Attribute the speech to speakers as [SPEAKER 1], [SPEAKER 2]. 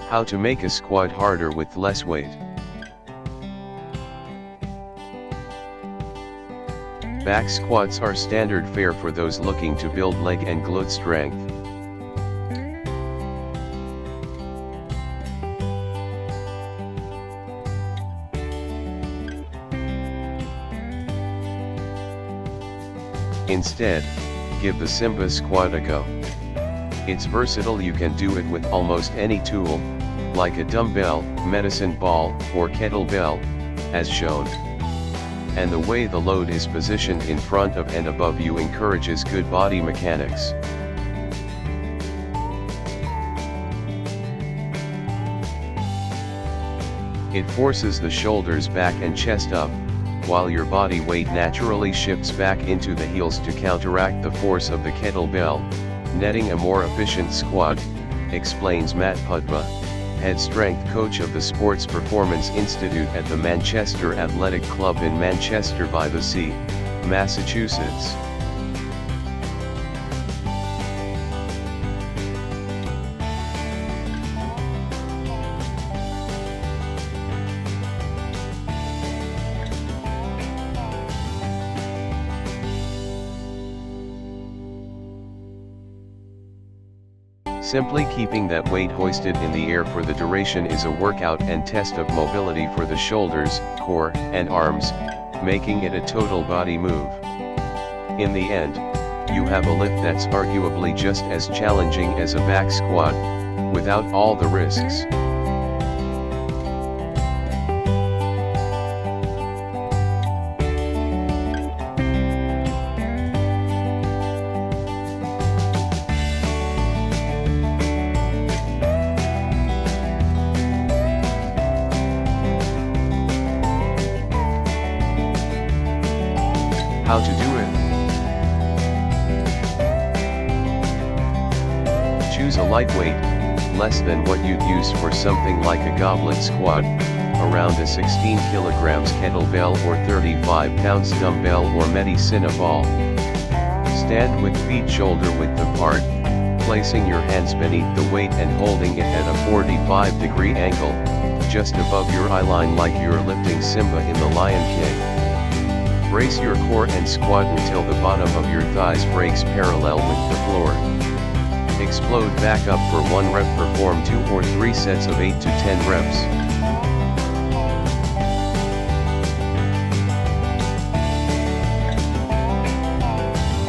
[SPEAKER 1] How to make a squat harder with less weight. Back squats are standard fare for those looking to build leg and glute strength. Instead, give the Simba squat a go. It's versatile, you can do it with almost any tool, like a dumbbell, medicine ball, or kettlebell, as shown. And the way the load is positioned in front of and above you encourages good body mechanics. It forces the shoulders back and chest up, while your body weight naturally shifts back into the heels to counteract the force of the kettlebell, netting a more efficient squat, explains Matt Pudvah, head strength coach of the Sports Performance Institute at the Manchester Athletic Club in Manchester by the Sea, Massachusetts. Simply keeping that weight hoisted in the air for the duration is a workout and test of mobility for the shoulders, core, and arms, making it a total body move. In the end, you have a lift that's arguably just as challenging as a back squat, without all the risks. How to do it? Choose a lightweight, less than what you'd use for something like a goblet squat, around a 16 kilograms kettlebell or 35 pounds dumbbell or medicine ball. Stand with feet shoulder width apart, placing your hands beneath the weight and holding it at a 45-degree angle, just above your eye line like you're lifting Simba in The Lion King. Brace your core and squat until the bottom of your thighs breaks parallel with the floor. Explode back up for 1 rep, perform 2 or 3 sets of 8 to 10 reps.